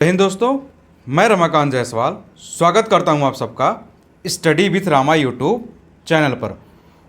हिंद दोस्तों, मैं रमाकांत जायसवाल स्वागत करता हूं आप सबका study with Rama YouTube channel पर।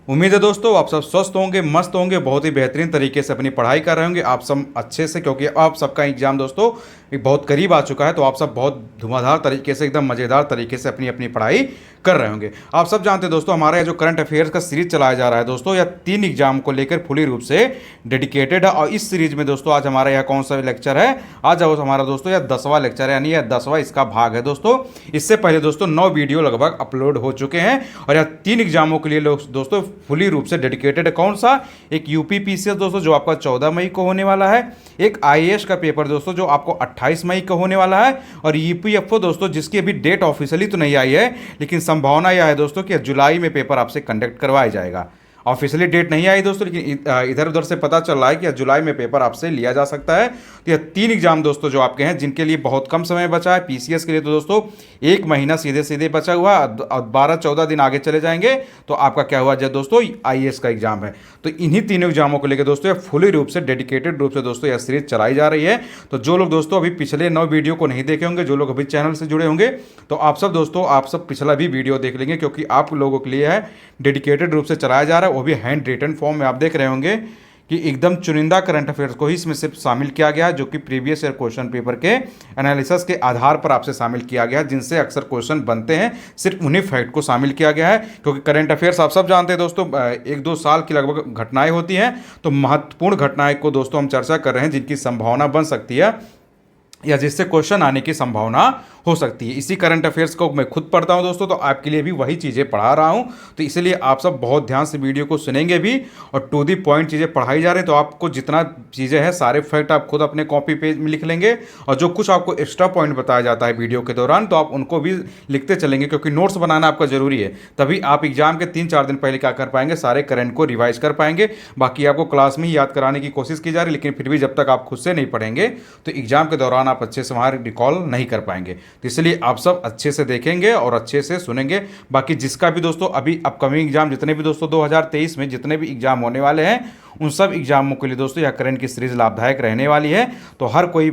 उम्मीद है दोस्तों आप सब स्वस्थ होंगे, मस्त होंगे, बहुत ही बेहतरीन तरीके से अपनी पढ़ाई कर रहे होंगे आप सब अच्छे से, क्योंकि आप सबका एग्ज़ाम दोस्तों बहुत करीब आ चुका है। तो आप सब बहुत धुआंधार तरीके से, एकदम मज़ेदार तरीके से अपनी अपनी पढ़ाई कर रहे होंगे। आप सब जानते हैं दोस्तों, हमारा यह जो करंट अफेयर्स का सीरीज चलाया जा रहा है दोस्तों, यह 3 एग्जाम को लेकर फुली रूप से डेडिकेटेड है। और इस सीरीज में दोस्तों आज हमारा यह कौन सा लेक्चर है? आज हमारा दोस्तों यह 10वां लेक्चर है, यानी यह 10वां इसका भाग है दोस्तों। इससे पहले दोस्तों 9 वीडियो लगभग अपलोड हो चुके हैं और यह 3 एग्जामों के लिए दोस्तों फुली रूप से डेडिकेटेड है। कौन सा? एक यूपी पीसीएस दोस्तों जो आपका 14 मई को होने वाला है, एक आईएएस का पेपर दोस्तों जो आपको 28 मई को होने वाला है, और ईपीएफओ दोस्तों जिसकी अभी डेट ऑफिशियली तो नहीं आई है, लेकिन संभावना यह है दोस्तों कि जुलाई में पेपर आपसे कंडक्ट करवाया जाएगा। ऑफिशियली डेट नहीं आई दोस्तों, लेकिन इधर उधर से पता चल रहा है कि जुलाई में पेपर आपसे लिया जा सकता है। तो यह 3 एग्जाम दोस्तों जो आपके हैं, जिनके लिए बहुत कम समय बचा है। पीसीएस के लिए तो दोस्तों 1 महीना सीधे सीधे बचा हुआ, 12-14 दिन आगे चले जाएंगे तो आपका क्या हुआ जब दोस्तों आईएएस का एग्जाम है। तो इन्हीं तीनों एग्जामों को लेकर दोस्तों फुली रूप से डेडिकेटेड रूप से दोस्तों यह सीरीज चलाई जा रही है। तो जो लोग दोस्तों अभी पिछले 9 वीडियो को नहीं देखे होंगे, जो लोग अभी चैनल से जुड़े होंगे, तो आप सब दोस्तों आप सब पिछला भी वीडियो देख लेंगे, क्योंकि आप लोगों के लिए है डेडिकेटेड रूप से चलाया जा रहा है, वो भी हैंड रिटन फॉर्म में। आप देख रहे होंगे कि एकदम चुनिंदा करंट अफेयर्स को ही इसमें सिर्फ शामिल किया गया है, जो कि प्रीवियस ईयर क्वेश्चन पेपर के एनालिसिस के आधार पर आपसे शामिल किया गया है, जिनसे अक्सर क्वेश्चन बनते हैं, सिर्फ उन्हीं फैक्ट को शामिल किया गया है। क्योंकि करंट अफेयर्स आप सब जानते हैं दोस्तों 1-2 साल की लगभग घटनाएं होती हैं, तो महत्वपूर्ण घटनाएं को दोस्तों हम चर्चा कर रहे हैं, जिनकी संभावना बन सकती है या जिससे क्वेश्चन आने की संभावना हो सकती है। इसी करंट अफेयर्स को मैं खुद पढ़ता हूं दोस्तों, तो आपके लिए भी वही चीज़ें पढ़ा रहा हूं। तो इसलिए आप सब बहुत ध्यान से वीडियो को सुनेंगे भी, और टू दी पॉइंट चीज़ें पढ़ाई जा रही हैं। तो आपको जितना चीज़ें हैं सारे फैक्ट आप खुद अपने कॉपी पेज में लिख लेंगे, और जो कुछ आपको एक्स्ट्रा पॉइंट बताया जाता है वीडियो के दौरान, तो आप उनको भी लिखते चलेंगे, क्योंकि नोट्स बनाना आपका जरूरी है। तभी आप एग्जाम के 3-4 दिन पहले क्या कर पाएंगे, सारे करंट को रिवाइज कर पाएंगे। बाकी आपको क्लास में ही याद कराने की कोशिश की जा रही है, लेकिन फिर भी जब तक आप खुद से नहीं पढ़ेंगे तो एग्जाम के दौरान आप अच्छे से वहाँ रिकॉल नहीं कर पाएंगे। तो इसलिए आप सब अच्छे से देखेंगे और अच्छे से सुनेंगे। बाकी जिसका भी दोस्तों अभी अपकमिंग एग्जाम, जितने भी दोस्तों 2023 में जितने भी एग्जाम होने वाले हैं, उन सब एग्जामों के लिए दोस्तों यह करंट की सीरीज लाभदायक रहने वाली है। तो हर कोई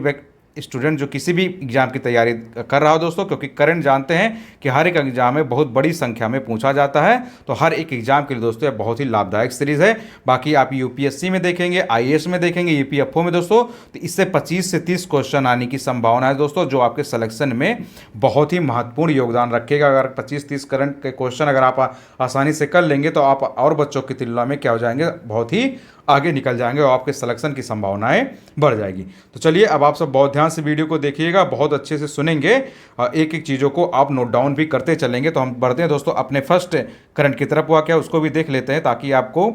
स्टूडेंट जो किसी भी एग्जाम की तैयारी कर रहा हो दोस्तों, क्योंकि करंट जानते हैं कि हर एक एग्जाम में बहुत बड़ी संख्या में पूछा जाता है, तो हर एक एग्जाम के लिए दोस्तों यह बहुत ही लाभदायक सीरीज है। बाकी आप यूपीएससी में देखेंगे, आईएएस में देखेंगे, ईपीएफओ में दोस्तों, तो इससे 25 से 30 क्वेश्चन आने की संभावना है दोस्तों, जो आपके सिलेक्शन में बहुत ही महत्वपूर्ण योगदान रखेगा। अगर 25-30 करंट के क्वेश्चन अगर आप आसानी से कर लेंगे, तो आप और बच्चों की तुलना में क्या हो जाएंगे, बहुत ही आगे निकल जाएंगे, और आपके सिलेक्शन की संभावनाएं बढ़ जाएगी। तो चलिए अब आप सब बहुत ध्यान से वीडियो को देखिएगा, बहुत अच्छे से सुनेंगे, और एक एक चीज़ों को आप नोट डाउन भी करते चलेंगे। तो हम बढ़ते हैं दोस्तों अपने फर्स्ट करंट की तरफ। हुआ क्या उसको भी देख लेते हैं, ताकि आपको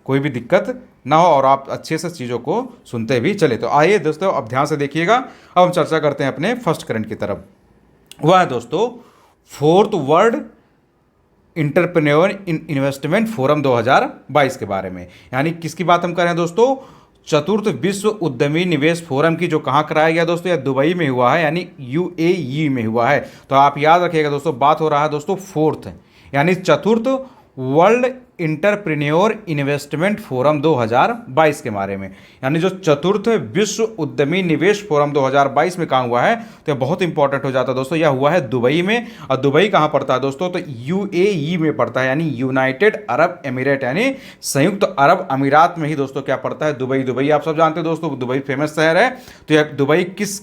कोई भी दिक्कत ना हो और आप अच्छे से चीज़ों को सुनते भी चले। तो आइए दोस्तों अब ध्यान से देखिएगा। अब हम चर्चा करते हैं अपने फर्स्ट करंट की तरफ। वह है दोस्तों 4th world entrepreneur investment forum 2022 के बारे में। यानी किसकी बात हम कर रहे हैं दोस्तों? चतुर्थ विश्व उद्यमी निवेश फोरम की, जो कहाँ कराया गया दोस्तों? यह दुबई में हुआ है, यानी यूएई में हुआ है। तो आप याद रखिएगा दोस्तों, बात हो रहा है दोस्तों 4th यानी चतुर्थ वर्ल्ड इंटरप्रेन्योर इन्वेस्टमेंट फोरम 2022 के बारे में। यानी जो चतुर्थ विश्व उद्यमी निवेश फोरम 2022 में कहाँ हुआ है, तो यह बहुत इंपॉर्टेंट हो जाता है दोस्तों। यह हुआ है दुबई में, और दुबई कहाँ पड़ता है दोस्तों? तो यूएई में पड़ता है, यानी यूनाइटेड अरब एमिरेट, यानी संयुक्त अरब अमीरात में ही दोस्तों क्या पड़ता है? दुबई। दुबई आप सब जानते हैं दोस्तों, दुबई फेमस शहर है। तो यह दुबई किस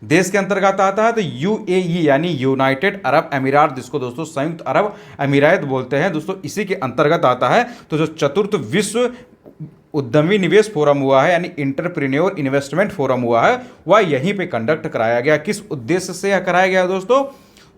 देश के अंतर्गत आता है? तो यूएई यानी यूनाइटेड अरब अमीरात, जिसको दोस्तों संयुक्त अरब अमीरात बोलते हैं दोस्तों, इसी के अंतर्गत आता है। तो जो चतुर्थ विश्व उद्यमी निवेश फोरम हुआ है, यानी इंटरप्रेन्योर इन्वेस्टमेंट फोरम हुआ है, वह यहीं पे कंडक्ट कराया गया। किस उद्देश्य से यह कराया गया दोस्तों?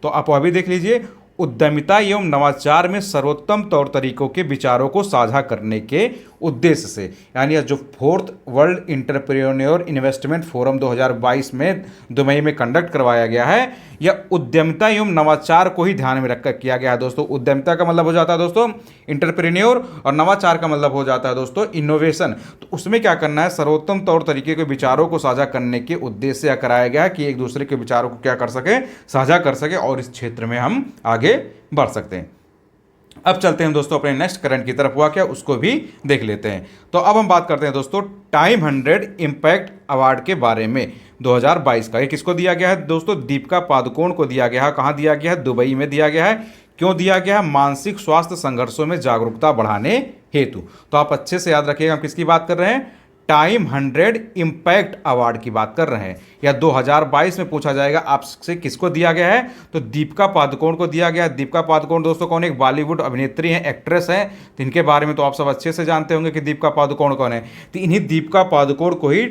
तो आप अभी देख लीजिए, उद्यमिता एवं नवाचार में सर्वोत्तम तौर तरीकों के विचारों को साझा करने के उद्देश्य से। यानी जो 4th world entrepreneur investment forum 2022 में दुबई में कंडक्ट करवाया गया है, यह उद्यमिता एवं नवाचार को ही ध्यान में रखकर किया गया है दोस्तों। उद्यमिता का मतलब हो जाता है दोस्तों इंटरप्रेन्योर, और नवाचार का मतलब हो जाता है दोस्तों इनोवेशन। तो उसमें क्या करना है, सर्वोत्तम तौर तरीके के विचारों को साझा करने के उद्देश्य से कराया गया है, कि एक दूसरे के विचारों को क्या कर सके, साझा कर सके, और इस क्षेत्र में हम आगे बढ़ सकते हैं। अब चलते हैं दोस्तों अपने नेक्स्ट करंट की तरफ। हुआ क्या उसको भी देख लेते हैं। तो अब हम बात करते हैं दोस्तों टाइम 100 इम्पैक्ट अवार्ड के बारे में। 2022 का। ये किसको दिया गया है दोस्तों? दीपिका पादुकोण को दिया गया है। कहाँ दिया गया है? दुबई में दिया गया है। क्यों दिया गया है? मानसिक स्वास्थ्य संघर्षों में जागरूकता बढ़ाने हेतु। तो आप अच्छे से याद रखिएगा, हम किसकी बात कर रहे हैं? टाइम 100 इम्पैक्ट अवार्ड की बात कर रहे हैं। या 2022 में पूछा जाएगा आपसे किसको दिया गया है, तो दीपिका पादुकोण को दिया गया है। दीपिका पादुकोण दोस्तों कौन है? एक बॉलीवुड अभिनेत्री हैं, एक्ट्रेस हैं। तो इनके बारे में तो आप सब अच्छे से जानते होंगे कि दीपिका पादुकोण कौन है। तो इन्हीं दीपिका पादुकोण को ही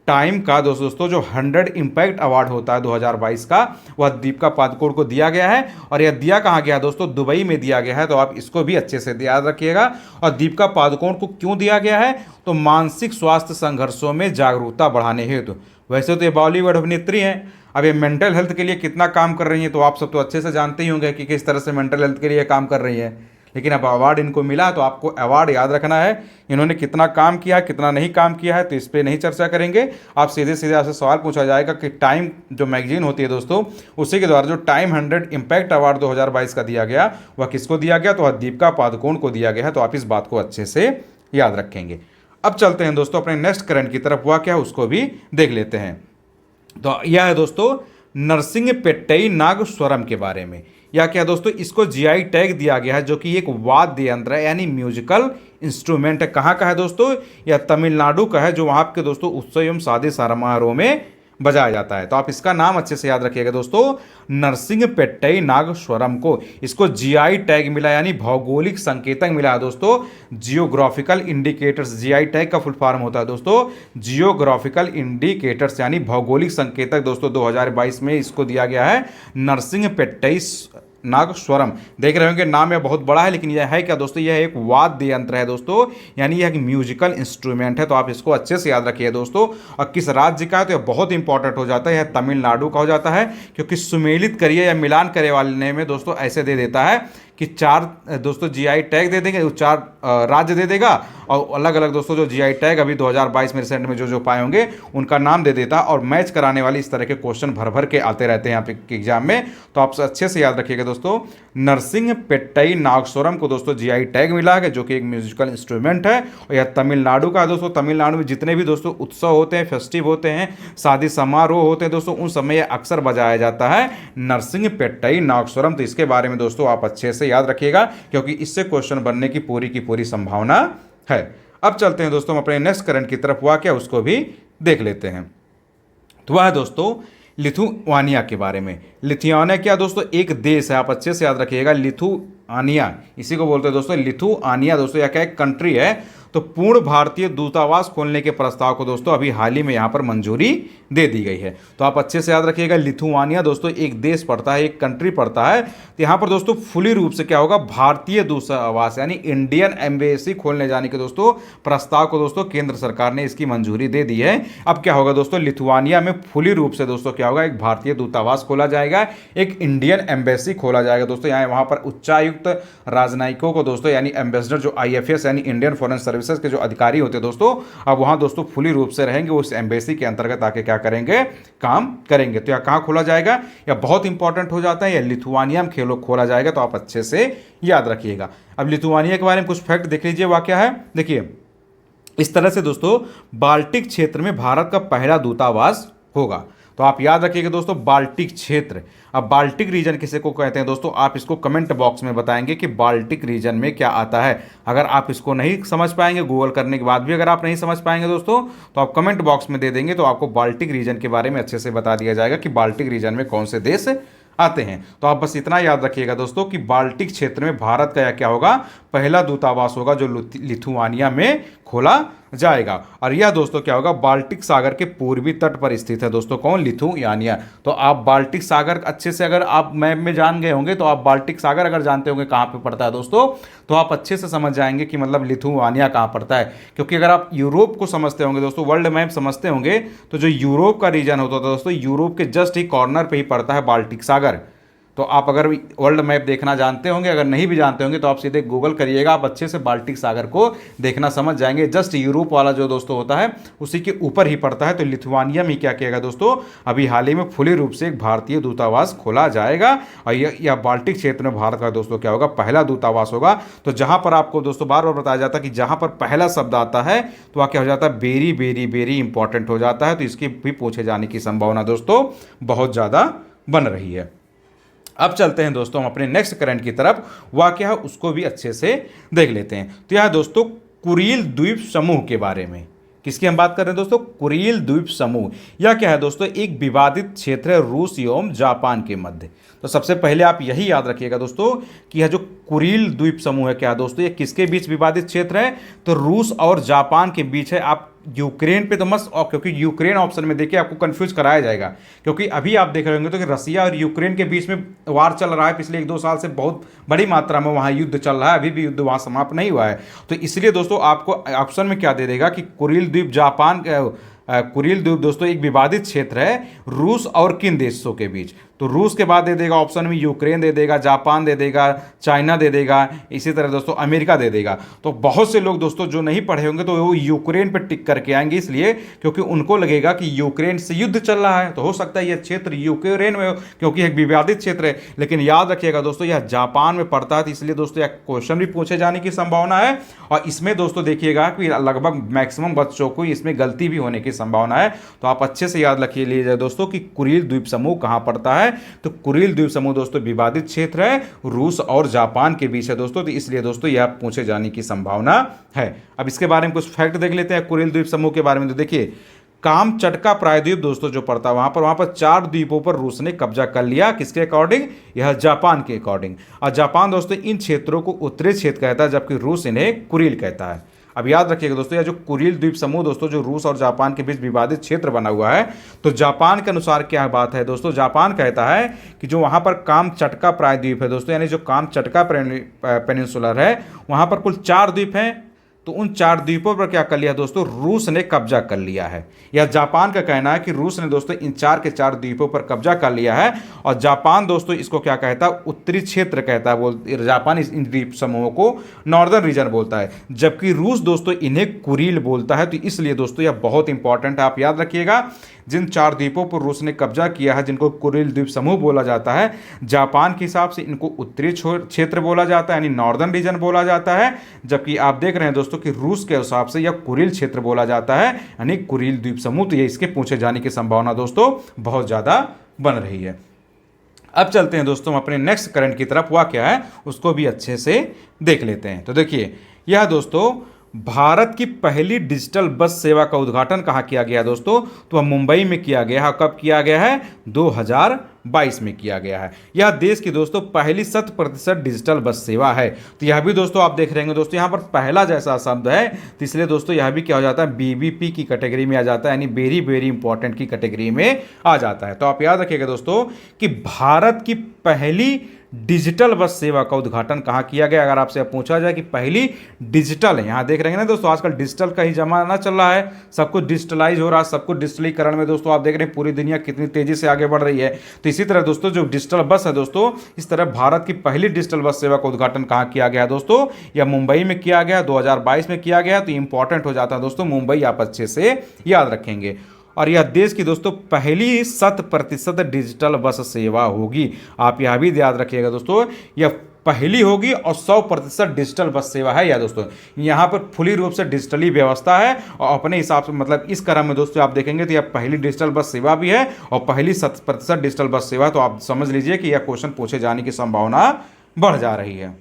टाइम का दोस्तों जो 100 इम्पैक्ट अवार्ड होता है 2022 का, वह दीपिका पादुकोण को दिया गया है। और यह दिया कहाँ गया दोस्तों? दुबई में दिया गया है। तो आप इसको भी अच्छे से याद रखिएगा। और दीपिका पादुकोण को क्यों दिया गया है? तो मानसिक स्वास्थ्य संघर्षों में जागरूकता बढ़ाने हेतु। वैसे तो ये बॉलीवुड अभिनेत्री हैं, अब ये मेंटल हेल्थ के लिए कितना काम कर रही हैं, तो आप सब तो अच्छे से जानते ही होंगे कि किस तरह से मेंटल हेल्थ के लिए काम कर रही हैं। लेकिन अब अवार्ड इनको मिला, तो आपको अवार्ड याद रखना है, इन्होंने कितना काम किया है, कितना नहीं काम किया है, तो इस पर नहीं चर्चा करेंगे। आप सीधे सीधे आपसे सवाल पूछा जाएगा कि टाइम जो मैगजीन होती है दोस्तों, उसी के द्वारा जो टाइम 100 इम्पैक्ट अवार्ड 2022 का दिया गया, वह किसको दिया गया? तो वह दीपिका पादुकोण को दिया गया है। तो आप इस बात को अच्छे से याद रखेंगे। अब चलते हैं दोस्तों अपने नेक्स्ट करंट की तरफ, हुआ क्या उसको भी देख लेते हैं। तो यह है दोस्तों नरसिंहपेट्टई नागस्वरम के बारे में। या क्या दोस्तों? इसको जीआई टैग दिया गया है, जो कि एक वाद्य यंत्र है, यानी म्यूजिकल इंस्ट्रूमेंट है। कहाँ का है दोस्तों? यह तमिलनाडु का है, जो वहाँ के दोस्तों उत्सव एवं शादी समारोह में बजाया जाता है। तो आप इसका नाम अच्छे से याद रखिएगा दोस्तों, नरसिंहपेट्टई नागस्वरम को। इसको जीआई टैग मिला, यानी भौगोलिक संकेतक मिला है दोस्तों, जियोग्राफिकल इंडिकेटर्स। जीआई टैग का फुल फॉर्म होता है दोस्तों जियोग्राफिकल इंडिकेटर्स, यानी भौगोलिक संकेतक। दोस्तों 2022 में इसको दिया गया है नरसिंहपेट्टई नागस्वरम। देख रहे होंगे नाम यह बहुत बड़ा है, लेकिन यह है क्या दोस्तों? यह एक वाद्य यंत्र है दोस्तों, यानी यह एक म्यूजिकल इंस्ट्रूमेंट है। तो आप इसको अच्छे से याद रखिए दोस्तों। और किस राज्य का है, तो यह बहुत इंपॉर्टेंट हो जाता है, यह तमिलनाडु का हो जाता है। क्योंकि सुमेलित करिए या मिलान करे वाले में दोस्तों ऐसे दे देता है कि 4 दोस्तों जीआई टैग दे देंगे, 4 राज्य दे देगा, और अलग अलग दोस्तों जो जीआई टैग अभी 2022 में रिसेंट में जो पाए होंगे उनका नाम दे देता, और मैच कराने वाली इस तरह के क्वेश्चन भर भर के आते रहते हैं यहाँ पे एग्जाम में। तो आप अच्छे से याद रखिएगा दोस्तों, नरसिंहपेट्टई नागस्वरम को दोस्तों जीआई टैग मिला है, जो कि एक म्यूजिकल इंस्ट्रूमेंट है। और यह तमिलनाडु का है दोस्तों। तमिलनाडु में जितने भी दोस्तों उत्सव होते हैं, फेस्टिव होते हैं, शादी समारोह होते हैं दोस्तों, उन समय यह अक्सर बजाया जाता है नरसिंहपेट्टई नागस्वरम। तो इसके बारे में दोस्तों आप अच्छे से याद रखिएगा, क्योंकि इससे क्वेश्चन बनने की पूरी संभावना है। अब चलते हैं दोस्तों हम अपने नेक्स्ट करंट की तरफ, हुआ क्या उसको भी देख लेते हैं। तो वह है दोस्तों लिथुआनिया के बारे में। लिथुआनिया क्या दोस्तों? एक देश है, आप अच्छे से याद रखिएगा, लिथुआनिया, इसी को बोलते हैं दोस्तों लिथुआनिया दोस्तों। यह क्या एक कंट्री है। तो पूर्ण भारतीय दूतावास खोलने के प्रस्ताव को दोस्तों अभी हाल ही में यहाँ पर मंजूरी दे दी गई है। तो आप अच्छे से याद रखिएगा, लिथुआनिया दोस्तों एक देश पड़ता है, एक कंट्री पड़ता है। तो यहाँ पर दोस्तों फुली रूप से क्या होगा? भारतीय दूतावास यानी इंडियन एम्बेसी खोलने जाने के दोस्तों प्रस्ताव को दोस्तों केंद्र सरकार ने इसकी मंजूरी दे दी है। अब क्या होगा दोस्तों? लिथुआनिया में फुली रूप से दोस्तों क्या होगा? एक भारतीय दूतावास खोला जाएगा, एक इंडियन एम्बेसी खोला जाएगा दोस्तों। यहाँ वहाँ पर उच्चायुक्त राजनयिकों को दोस्तों, यानी एम्बेसडर जो IFS यानी इंडियन फॉरेन सर्विसेज के जो अधिकारी होते हैं दोस्तों, अब वहाँ दोस्तों फुली रूप से रहेंगे, उस एम्बेसी के अंतर्गत आके क्या करेंगे? काम करेंगे। तो यह कहाँ खोला जाएगा? यह बहुत इंपॉर्टेंट हो जाता है, यह लिथुआनिया में खोला जाएगा। तो आप अच्छे से याद रखिएगा। अब लिथुआनिया के बारे में कुछ फैक्ट देख लीजिए, वह क्या है देखिए। इस तरह से दोस्तों बाल्टिक क्षेत्र में भारत का पहला दूतावास होगा। तो आप याद रखिएगा दोस्तों, बाल्टिक क्षेत्र। अब बाल्टिक रीजन किसे को कहते हैं दोस्तों? आप इसको कमेंट बॉक्स में बताएंगे कि बाल्टिक रीजन में क्या आता है। अगर आप इसको नहीं समझ पाएंगे, गूगल करने के बाद भी अगर आप नहीं समझ पाएंगे दोस्तों, तो आप कमेंट बॉक्स में दे देंगे, तो आपको बाल्टिक रीजन के बारे में अच्छे से बता दिया जाएगा कि बाल्टिक रीजन में कौन से देश आते हैं। तो आप बस इतना याद रखिएगा दोस्तों कि बाल्टिक क्षेत्र में भारत का क्या होगा? पहला दूतावास होगा, जो लिथुआनिया में खोला जाएगा। और यह दोस्तों क्या होगा? बाल्टिक सागर के पूर्वी तट पर स्थित है दोस्तों। कौन? लिथुआनिया। तो आप बाल्टिक सागर अच्छे से अगर आप मैप में जान गए होंगे, तो आप बाल्टिक सागर अगर जानते होंगे कहाँ पे पड़ता है दोस्तों, तो आप अच्छे से समझ जाएंगे कि मतलब लिथुआनिया कहाँ पड़ता है। क्योंकि अगर आप यूरोप को समझते होंगे दोस्तों, वर्ल्ड मैप समझते होंगे, तो जो यूरोप का रीजन होता है दोस्तों, यूरोप के जस्ट ही कॉर्नर पर ही पड़ता है बाल्टिक सागर। तो आप अगर वर्ल्ड मैप देखना जानते होंगे, अगर नहीं भी जानते होंगे तो आप सीधे गूगल करिएगा, आप अच्छे से बाल्टिक सागर को देखना समझ जाएंगे। जस्ट यूरोप वाला जो दोस्तों होता है उसी के ऊपर ही पड़ता है। तो लिथुआनिया में क्या किएगा दोस्तों, अभी हाल ही में फुली रूप से एक भारतीय दूतावास खोला जाएगा और यह बाल्टिक क्षेत्र में भारत का दोस्तों क्या होगा, पहला दूतावास होगा। तो जहां पर आपको दोस्तों बार बार बताया जाता है कि जहां पर पहला शब्द आता है तो वह क्या हो जाता है, वेरी वेरी वेरी इंपॉर्टेंट हो जाता है। तो इसकी भी पूछे जाने की संभावना दोस्तों बहुत ज़्यादा बन रही है। अब चलते हैं दोस्तों हम अपने नेक्स्ट करंट की तरफ, वह क्या है उसको भी अच्छे से देख लेते हैं। तो यह दोस्तों कुरील द्वीप समूह के बारे में, किसकी हम बात कर रहे हैं दोस्तों, कुरील द्वीप समूह। यह क्या है दोस्तों, एक विवादित क्षेत्र है रूस एवं जापान के मध्य। तो सबसे पहले आप यही याद रखिएगा दोस्तों कि यह जो कुरील द्वीप समूह है क्या है दोस्तों, ये किसके बीच विवादित क्षेत्र है, तो रूस और जापान के बीच है। आप यूक्रेन पे तो मस्त, और क्योंकि यूक्रेन ऑप्शन में देखिए आपको कंफ्यूज कराया जाएगा, क्योंकि अभी आप देख रहे होंगे तो कि रसिया और यूक्रेन के बीच में वार चल रहा है पिछले 1-2 साल से, बहुत बड़ी मात्रा में वहाँ युद्ध चल रहा है, अभी भी युद्ध वहाँ समाप्त नहीं हुआ है। तो इसलिए दोस्तों आपको ऑप्शन में क्या दे देगा कि कुरील द्वीप जापान, कुरील द्वीप दोस्तों एक विवादित क्षेत्र है रूस और किन देशों के बीच। तो रूस के बाद दे देगा ऑप्शन में यूक्रेन दे देगा, जापान दे देगा, चाइना दे देगा, इसी तरह दोस्तों अमेरिका दे देगा। तो बहुत से लोग दोस्तों जो नहीं पढ़े होंगे तो वो यूक्रेन पर टिक करके आएंगे, इसलिए क्योंकि उनको लगेगा कि यूक्रेन से युद्ध चल रहा है, तो हो सकता है यह क्षेत्र यूक्रेन में हो क्योंकि एक विवादित क्षेत्र है। लेकिन याद रखिएगा दोस्तों यह जापान में पड़ता है, तो इसलिए दोस्तों यह क्वेश्चन भी पूछे जाने की संभावना है। और इसमें दोस्तों देखिएगा कि लगभग मैक्सिमम बच्चों को इसमें गलती भी होने की संभावना है। तो आप अच्छे से याद रखिए लीजिए दोस्तों कि कुरील द्वीप समूह कहां पड़ता है। तो कुरील द्वीप समूह दोस्तों विवादित क्षेत्र है, रूस और जापान के बीच है दोस्तों, तो इसलिए दोस्तों यह पूछे जाने की संभावना है। अब इसके बारे में कुछ फैक्ट देख लेते हैं कुरील द्वीप समूह के बारे में। तो देखिए कामचटका प्रायद्वीप दोस्तों जो पड़ता है वहां पर 4 द्वीपों पर रूस ने कब्जा कर लिया, किसके अकॉर्डिंग, यह जापान के अकॉर्डिंग। और जापान दोस्तों इन क्षेत्रों को उत्तरी क्षेत्र कहता है, जबकि रूस इन्हें कुरील कहता है। अब याद रखिएगा दोस्तों यह जो कुरील द्वीप समूह दोस्तों जो रूस और जापान के बीच विवादित क्षेत्र बना हुआ है, तो जापान के अनुसार क्या बात है दोस्तों, जापान कहता है कि जो वहां पर कामचटका प्रायद्वीप है दोस्तों, यानी जो कामचटका पेनिनसुलर है वहां पर कुल 4 द्वीप हैं। तो उन 4 द्वीपों पर क्या कर लिया दोस्तों, रूस ने कब्जा कर लिया है। यह जापान का कहना है कि रूस ने दोस्तों इन 4 के 4 द्वीपों पर कब्जा कर लिया है। और जापान दोस्तों इसको क्या कहता है, उत्तरी क्षेत्र कहता है। जापान इन द्वीप समूहों को नॉर्दर्न रीजन बोलता है, जबकि रूस दोस्तों इन्हें कुरील बोलता है। तो इसलिए दोस्तों यह बहुत इंपॉर्टेंट है, आप याद रखिएगा जिन 4 द्वीपों पर रूस ने कब्जा किया है, जिनको कुरील द्वीप समूह बोला जाता है, जापान के हिसाब से इनको उत्तरी क्षेत्र बोला जाता है, यानी नॉर्दर्न रीजन बोला जाता है। जबकि आप देख रहे हैं दोस्तों कि रूस के हिसाब से यह कुरील क्षेत्र बोला जाता है, यानी कुरील द्वीप समूह। तो ये इसके पूछे जाने की संभावना दोस्तों बहुत ज्यादा बन रही है। अब चलते हैं दोस्तों अपने नेक्स्ट करंट की तरफ, हुआ क्या है उसको भी अच्छे से देख लेते हैं। तो देखिए यह दोस्तों भारत की पहली डिजिटल बस सेवा का उद्घाटन कहाँ किया गया दोस्तों, तो वह मुंबई में किया गया है। कब किया गया है, 2022 में किया गया है। यह देश की दोस्तों पहली 100% डिजिटल बस सेवा है। तो यह भी दोस्तों आप देख रहे हैं दोस्तों यहाँ पर पहला जैसा शब्द है, तो इसलिए दोस्तों यह भी क्या हो जाता है, बीबीपी की कैटेगरी में आ जाता है, यानी वेरी वेरी इंपॉर्टेंट की कैटेगरी में आ जाता है। तो आप याद रखिएगा दोस्तों कि भारत की पहली डिजिटल बस सेवा का उद्घाटन कहाँ किया गया। अगर आपसे पूछा जाए कि पहली डिजिटल है, यहाँ देख रहे हैं ना दोस्तों आजकल डिजिटल का ही जमाना चल रहा है, सब कुछ डिजिटलाइज हो रहा है, सब कुछ डिजिटलीकरण में दोस्तों आप देख रहे हैं पूरी दुनिया कितनी तेजी से आगे बढ़ रही है। तो इसी तरह दोस्तों जो डिजिटल बस है दोस्तों, इस तरह भारत की पहली डिजिटल बस सेवा का उद्घाटन कहाँ किया गया दोस्तों, यह मुंबई में किया गया, 2022 में किया गया। तो इंपॉर्टेंट हो जाता है दोस्तों, मुंबई आप अच्छे से याद रखेंगे। और यह देश की दोस्तों पहली 100% डिजिटल बस सेवा होगी। आप यह भी याद रखिएगा दोस्तों, यह पहली होगी और 100% डिजिटल बस सेवा है। या दोस्तों यहाँ पर फुली रूप से डिजिटली व्यवस्था है और अपने हिसाब से मतलब इस क्रम में दोस्तों आप देखेंगे तो यह पहली डिजिटल बस सेवा भी है और पहली 100% डिजिटल बस सेवा। तो आप समझ लीजिए कि यह क्वेश्चन पूछे जाने की संभावना बढ़ जा रही है।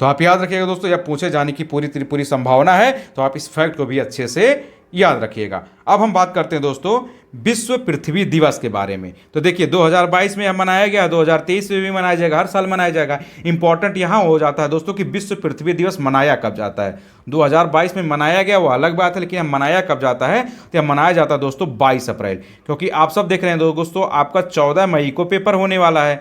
तो आप याद रखिएगा दोस्तों यह पूछे जाने की पूरी संभावना है। तो आप इस फैक्ट को भी अच्छे से याद रखिएगा। अब हम बात करते हैं दोस्तों विश्व पृथ्वी दिवस के बारे में। तो देखिए 2022 में यह मनाया गया, 2023 में भी मनाया जाएगा, हर साल मनाया जाएगा। इंपॉर्टेंट यहाँ हो जाता है दोस्तों कि विश्व पृथ्वी दिवस मनाया कब जाता है। 2022 में मनाया गया वो अलग बात है, लेकिन यह मनाया कब जाता है, तो यह मनाया जाता है दोस्तों 22 अप्रैल। क्योंकि आप सब देख रहे हैं दोस्तों आपका 14 मई को पेपर होने वाला है।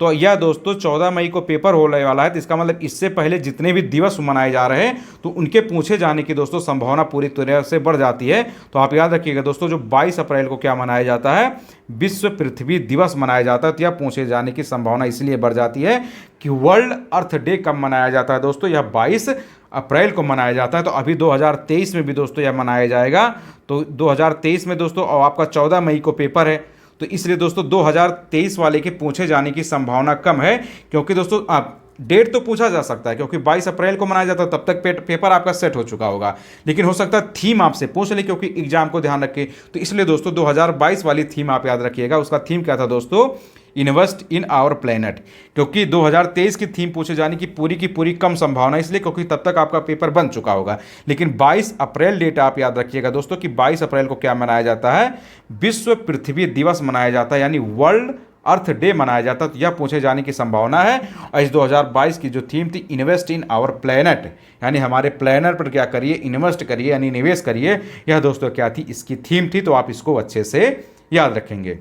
तो यह दोस्तों 14 मई को पेपर होने वाला है, तो इसका मतलब इससे पहले जितने भी दिवस मनाए जा रहे हैं तो उनके पूछे जाने की दोस्तों संभावना पूरी तरह से बढ़ जाती है। तो आप याद रखिएगा दोस्तों, जो 22 अप्रैल को क्या मनाया जाता है, विश्व पृथ्वी दिवस मनाया जाता है। तो यह पूछे जाने की संभावना इसलिए बढ़ जाती है कि वर्ल्ड अर्थ डे कब मनाया जाता है दोस्तों, यह 22 अप्रैल को मनाया जाता है। तो अभी 2023 में भी दोस्तों यह मनाया जाएगा। तो 2023 में दोस्तों, और आपका 14 मई को पेपर है, तो इसलिए दोस्तों 2023 वाले के पूछे जाने की संभावना कम है। क्योंकि दोस्तों आप डेट तो पूछा जा सकता है, क्योंकि 22 अप्रैल को मनाया जाता है, तब तक पेपर आपका सेट हो चुका होगा। लेकिन हो सकता है थीम आपसे पूछ ले, क्योंकि एग्जाम को ध्यान रखे। तो इसलिए दोस्तों 2022 वाली थीम आप याद रखिएगा। उसका थीम क्या था दोस्तों, इन्वेस्ट इन आवर प्लेनेट। क्योंकि 2023 की थीम पूछे जाने की पूरी कम संभावना, इसलिए क्योंकि तब तक आपका पेपर बन चुका होगा। लेकिन 22 अप्रैल डेट आप याद रखिएगा दोस्तों कि 22 अप्रैल को क्या मनाया जाता है, विश्व पृथ्वी दिवस मनाया जाता है, यानी वर्ल्ड अर्थ डे मनाया जाता है। तो यह पूछे जाने की संभावना है। और इस 2022 की जो थीम थी, इन्वेस्ट इन आवर प्लेनेट, यानी हमारे प्लेनेट पर क्या करिए, इन्वेस्ट करिए, यानी निवेश करिए। यह दोस्तों क्या थी, इसकी थीम थी। तो आप इसको अच्छे से याद रखेंगे।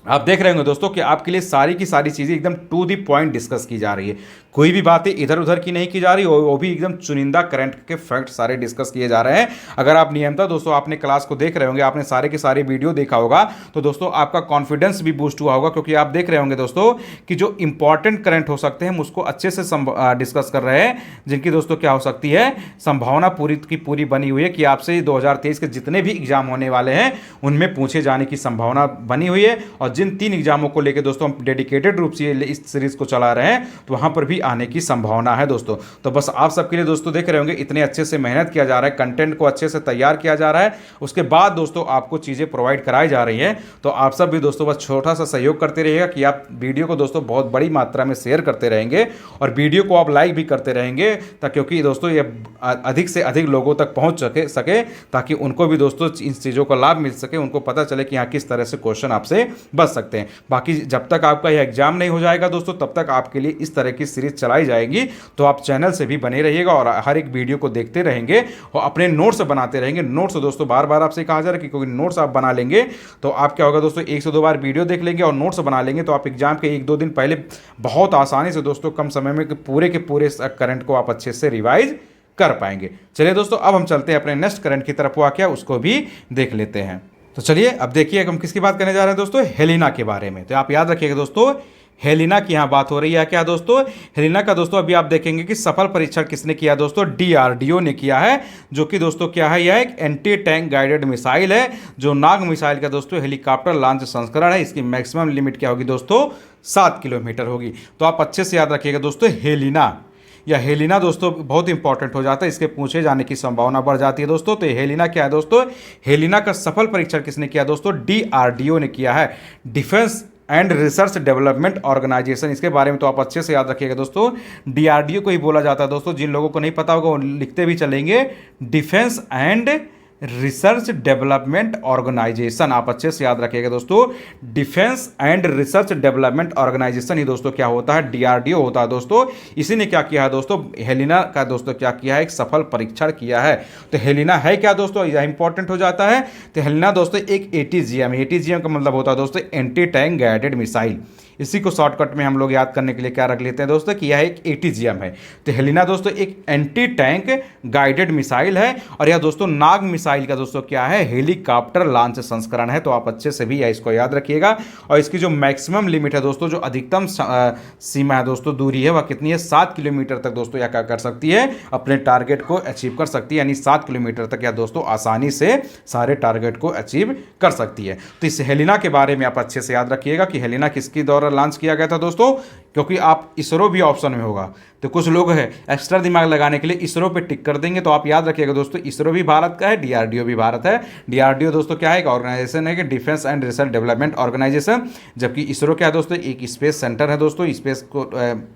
आप देख रहे होंगे दोस्तों कि आपके लिए सारी की सारी चीज़ें एकदम टू दी पॉइंट डिस्कस की जा रही है। कोई भी बातें इधर उधर की नहीं की जा रही, वो भी एकदम चुनिंदा करंट के फैक्ट सारे डिस्कस किए जा रहे हैं। अगर आप नियमतः दोस्तों आपने क्लास को देख रहे होंगे, आपने सारे के सारे वीडियो देखा होगा, तो दोस्तों आपका कॉन्फिडेंस भी बूस्ट हुआ होगा। क्योंकि आप देख रहे होंगे दोस्तों कि जो इंपॉर्टेंट करंट हो सकते हैं हम उसको अच्छे से डिस्कस कर रहे हैं, जिनकी दोस्तों क्या हो सकती है, संभावना पूरी की पूरी बनी हुई है कि आपसे 2023 के जितने भी एग्जाम होने वाले हैं उनमें पूछे जाने की संभावना बनी हुई है। और जिन 3 एग्जामों को लेकर दोस्तों हम डेडिकेटेड रूप से इस सीरीज को चला रहे हैं, तो वहां पर भी आने की संभावना है दोस्तों। तो बस आप सबके लिए दोस्तों देख रहे होंगे इतने अच्छे से मेहनत किया जा रहा है, कंटेंट को अच्छे से तैयार किया जा रहा है, उसके बाद दोस्तों आपको चीजें प्रोवाइड कराई जा रही हैं। तो आप सब भी दोस्तों बस छोटा सा सहयोग करते रहिएगा कि आप वीडियो को दोस्तों बहुत बड़ी मात्रा में शेयर करते रहेंगे और वीडियो को आप लाइक भी करते रहेंगे, क्योंकि दोस्तों ये अधिक से अधिक लोगों तक पहुंच सके ताकि उनको भी दोस्तों इन चीज़ों का लाभ मिल सके, उनको पता चले कि यहाँ किस तरह से क्वेश्चन आपसे बच सकते हैं। बाकी जब तक आपका यह एग्जाम नहीं हो जाएगा दोस्तों, तब तक आपके लिए इस तरह की सीरीज चलाई जाएगी। तो आप चैनल से भी बने रहिएगा और हर एक वीडियो को देखते रहेंगे और अपने नोट्स बनाते रहेंगे। नोट्स दोस्तों बार बार आपसे कहा जा रहा है कि क्योंकि नोट्स आप बना लेंगे तो आप क्या होगा दोस्तों, 1 से 2 बार वीडियो देख लेंगे और नोट्स बना लेंगे, तो आप एग्जाम के 1-2 दिन पहले बहुत आसानी से दोस्तों कम समय में पूरे के पूरे करंट को आप अच्छे से रिवाइज कर पाएंगे। चलिए दोस्तों, अब हम चलते हैं अपने नेक्स्ट करंट की तरफ, हुआ क्या उसको भी देख लेते हैं। तो चलिए अब देखिए हम किसकी बात करने जा रहे हैं दोस्तों, हेलिना के बारे में। तो आप याद रखिएगा दोस्तों, हेलिना की यहाँ बात हो रही है क्या दोस्तों, हेलिना का दोस्तों अभी आप देखेंगे कि सफल परीक्षण किसने किया दोस्तों, डीआरडीओ ने किया है। जो कि दोस्तों क्या है, यह एक एंटी टैंक गाइडेड मिसाइल है, जो नाग मिसाइल का दोस्तों हेलीकॉप्टर लॉन्च संस्करण है। इसकी मैक्सिमम लिमिट क्या होगी दोस्तों, 7 किलोमीटर होगी। तो आप अच्छे से याद रखिएगा दोस्तों, हेलिना या हेलिना दोस्तों बहुत इंपॉर्टेंट हो जाता है, इसके पूछे जाने की संभावना बढ़ जाती है दोस्तों। तो हेलिना क्या है दोस्तों, हेलिना का सफल परीक्षण किसने किया दोस्तों, डीआरडीओ ने किया है, defence and research development organisation. इसके बारे में तो आप अच्छे से याद रखिएगा दोस्तों, डीआरडीओ को ही बोला जाता है दोस्तों। जिन लोगों को नहीं पता होगा वो लिखते भी चलेंगे, defence and research development organisation. आप अच्छे से याद रखिएगा दोस्तों, defence and research development organisation ही दोस्तों क्या होता है, डीआरडीओ होता है दोस्तों। इसी ने क्या किया है दोस्तों, हेलिना का दोस्तों क्या किया है, एक सफल परीक्षण किया है। तो हेलिना है क्या दोस्तों, यह इंपॉर्टेंट हो जाता है। तो हेलिना दोस्तों एक एटीजीएम, एटीजीएम का मतलब होता है दोस्तों एंटी टैंक गाइडेड मिसाइल। इसी को शॉर्टकट में हम लोग याद करने के लिए क्या रख लेते हैं दोस्तों कि यह एक एटीजीएम है। तो हेलिना दोस्तों एक एंटी टैंक गाइडेड मिसाइल है और यह दोस्तों नाग मिसाइल का दोस्तों क्या है, हेलीकॉप्टर लॉन्च संस्करण है। तो आप अच्छे से भी इसको याद रखिएगा। और इसकी जो मैक्सिमम लिमिट है दोस्तों, जो अधिकतम सीमा है दोस्तों, दूरी है, वह कितनी है, 7 किलोमीटर तक दोस्तों यह क्या कर सकती है, अपने टारगेट को अचीव कर सकती है। यानी 7 किलोमीटर तक यह दोस्तों आसानी से सारे टारगेट को अचीव कर सकती है। तो इस हेलिना के बारे में आप अच्छे से याद रखिएगा कि हेलिना किसकी द्वारा लॉन्च किया गया था दोस्तों, क्योंकि आप इसरो भी ऑप्शन में होगा। तो कुछ लोग हैं एक्स्ट्रा दिमाग लगाने के लिए इसरो पे टिक कर देंगे। तो आप याद रखिएगा दोस्तों, इसरो भी भारत का है, डीआरडीओ भी भारत है। डीआरडीओ दोस्तों क्या है, एक ऑर्गेनाइजेशन है कि defence and research development organisation, जबकि इसरो क्या है दोस्तों, एक स्पेस सेंटर है दोस्तों। स्पेस को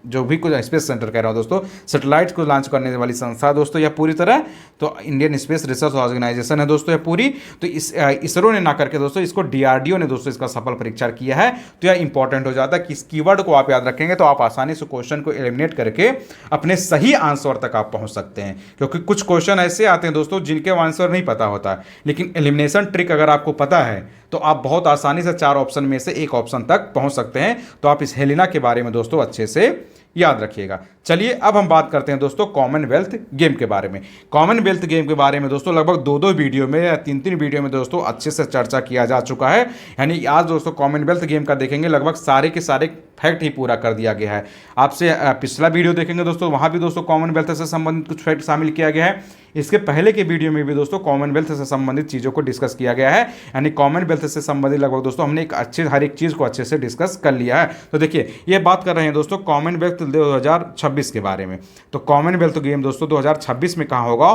जो भी कुछ स्पेस सेंटर कह रहा हूँ दोस्तों, सैटेलाइट को लॉन्च करने वाली संस्था दोस्तों यह पूरी तरह तो इंडियन स्पेस रिसर्च ऑर्गेनाइजेशन है दोस्तों यह पूरी। तो इसरो ने ना करके दोस्तों इसको डीआरडीओ ने दोस्तों इसका सफल परीक्षण किया है। तो यह इंपॉर्टेंट हो जाता है। किस कीवर्ड को आप याद रखेंगे तो आप आसानी से क्वेश्चन को एलिमिनेट करके अपने सही आंसर तक आप पहुंच सकते हैं, क्योंकि कुछ क्वेश्चन ऐसे आते हैं दोस्तों जिनके आंसर नहीं पता होता है, लेकिन एलिमिनेशन ट्रिक अगर आपको पता है तो आप बहुत आसानी से 4 ऑप्शन में से एक ऑप्शन तक पहुंच सकते हैं। तो आप इस हेलिना के बारे में दोस्तों अच्छे से याद रखिएगा। चलिए अब हम बात करते हैं दोस्तों कॉमनवेल्थ गेम के बारे में। कॉमनवेल्थ गेम के बारे में दोस्तों लगभग 2-2 वीडियो में या 3-3 वीडियो में दोस्तों अच्छे से चर्चा किया जा चुका है। यानी आज दोस्तों कॉमनवेल्थ गेम का देखेंगे, लगभग सारे के सारे फैक्ट ही पूरा कर दिया गया है। आपसे पिछला वीडियो देखेंगे दोस्तों, वहाँ भी दोस्तों कॉमनवेल्थ से संबंधित कुछ फैक्ट शामिल किया गया है। इसके पहले के वीडियो में भी दोस्तों कॉमनवेल्थ से संबंधित चीज़ों को डिस्कस किया गया है। यानी कॉमनवेल्थ से संबंधित लगभग दोस्तों हमने हर एक चीज़ को अच्छे से डिस्कस कर लिया है। तो देखिए ये बात कर रहे हैं दोस्तों कॉमनवेल्थ 2026 के बारे में। तो कॉमनवेल्थ गेम दोस्तों 2026 में कहाँ होगा?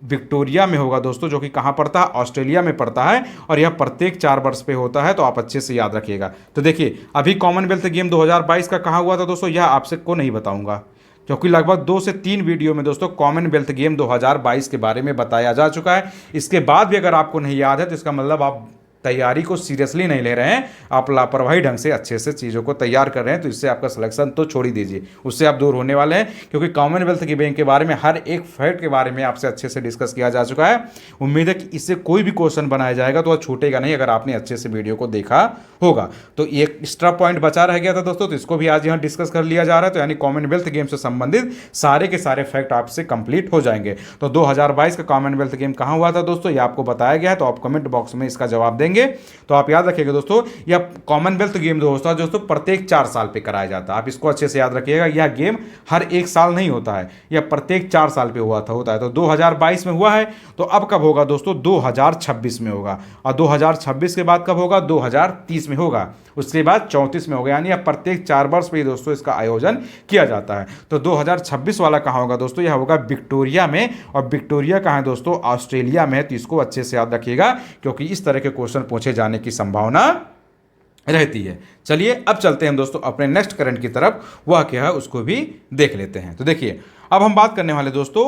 विक्टोरिया में होगा दोस्तों, जो कि कहाँ पड़ता है? ऑस्ट्रेलिया में पड़ता है, और यह प्रत्येक 4 वर्ष पे होता है। तो आप अच्छे से याद रखिएगा। तो देखिए अभी कॉमनवेल्थ गेम 2022 का कहाँ हुआ था दोस्तों, यह आपसे को नहीं बताऊंगा, क्योंकि लगभग 2 से 3 वीडियो में दोस्तों कॉमनवेल्थ गेम 2022 के बारे में बताया जा चुका है। इसके बाद भी अगर आपको नहीं याद है तो इसका मतलब आप तैयारी को सीरियसली नहीं ले रहे हैं, आप लापरवाही ढंग से अच्छे से चीज़ों को तैयार कर रहे हैं। तो इससे आपका सिलेक्शन तो छोड़ ही दीजिए, उससे आप दूर होने वाले हैं। क्योंकि कॉमनवेल्थ की बैंक के बारे में हर एक फैक्ट के बारे में आपसे अच्छे से डिस्कस किया जा चुका है। उम्मीद है कि इससे कोई भी क्वेश्चन बनाया जाएगा तो वह छूटेगा नहीं, अगर आपने अच्छे से वीडियो को देखा होगा। तो एक एक्स्ट्रा पॉइंट बचा रह गया था दोस्तों, तो इसको भी आज यहाँ डिस्कस कर लिया जा रहा है। तो यानी कॉमनवेल्थ गेम से संबंधित सारे के सारे फैक्ट आपसे कंप्लीट हो जाएंगे। तो 2022 का कॉमनवेल्थ गेम कहाँ हुआ था दोस्तों, ये आपको बताया गया है। तो आप कमेंट बॉक्स में इसका जवाब देंगे। तो आप याद रखिएगा दोस्तों, यह कॉमनवेल्थ गेम दोस्तों प्रत्येक 4 साल पे कराया जाता है। आप इसको अच्छे से याद रखिएगा, यह गेम हर एक साल नहीं होता है, यह प्रत्येक 4 साल पे होता है। तो 2022 में हुआ है, तो अब कब होगा दोस्तों? 2026 में होगा। और 2026 के बाद कब होगा? 2030 में होगा। उसके बाद 34 में होगा। यानी अब प्रत्येक 4 वर्ष पे दोस्तों इसका आयोजन किया जाता है। तो 2026 वाला कहाँ होगा दोस्तों? यह होगा विक्टोरिया में। और विक्टोरिया कहाँ है दोस्तों? ऑस्ट्रेलिया में है। तो इसको अच्छे से याद रखिएगा, क्योंकि इस तरह के क्वेश्चन पूछे जाने की संभावना रहती है। चलिए अब चलते हैं दोस्तों अपने नेक्स्ट करंट की तरफ, वह क्या है उसको भी देख लेते हैं। तो देखिए अब हम बात करने वाले दोस्तों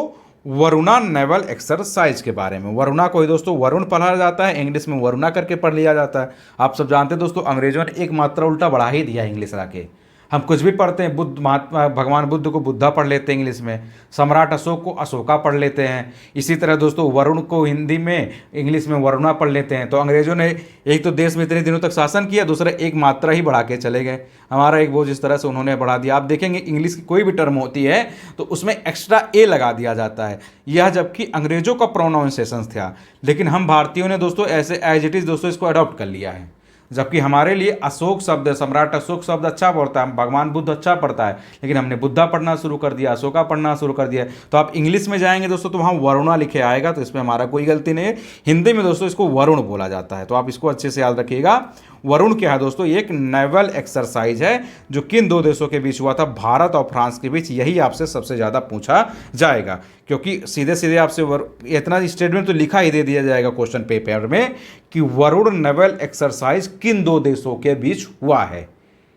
वरुणा नेवल एक्सरसाइज के बारे में। वरुणा को ही दोस्तों वरुण पढ़ा जाता है, इंग्लिश में वरुणा करके पढ़ लिया जाता है। आप सब जानते हैं दोस्तों अंग्रेजों ने एक मात्रा उल्टा बढ़ा ही दिया इंग्लिश लाके। हम कुछ भी पढ़ते हैं, बुद्ध महात्मा भगवान बुद्ध को बुद्धा पढ़ लेते हैं इंग्लिश में, सम्राट अशोक को अशोका पढ़ लेते हैं। इसी तरह दोस्तों वरुण को हिंदी में इंग्लिश में वरुणा पढ़ लेते हैं। तो अंग्रेजों ने एक तो देश में इतने दिनों तक शासन किया, दूसरा एक मात्रा ही बढ़ा के चले गए। हमारा एक बोझ इस तरह से उन्होंने बढ़ा दिया। आप देखेंगे इंग्लिश की कोई भी टर्म होती है तो उसमें एक्स्ट्रा ए लगा दिया जाता है। यह जबकि अंग्रेजों का प्रोनाउंसिएशन था, लेकिन हम भारतीयों ने दोस्तों ऐसे एज इट इज दोस्तों इसको अडॉप्ट कर लिया है। जबकि हमारे लिए अशोक शब्द, सम्राट अशोक शब्द अच्छा पड़ता है, भगवान बुद्ध अच्छा पड़ता है, लेकिन हमने बुद्धा पढ़ना शुरू कर दिया, अशोका पढ़ना शुरू कर दिया। तो आप इंग्लिश में जाएंगे दोस्तों तो वहाँ वरुणा लिखे आएगा, तो इसमें हमारा कोई गलती नहीं है। हिंदी में दोस्तों इसको वरुण बोला जाता है। तो आप इसको अच्छे से याद रखिएगा। वरुण क्या है दोस्तों? एक नेवल एक्सरसाइज है जो किन 2 देशों के बीच हुआ था? भारत और फ्रांस के बीच। यही आपसे सबसे ज़्यादा पूछा जाएगा, क्योंकि सीधे सीधे आपसे इतना स्टेटमेंट तो लिखा ही दे दिया जाएगा क्वेश्चन पेपर में कि वरुण नेवल एक्सरसाइज किन 2 देशों के बीच हुआ है,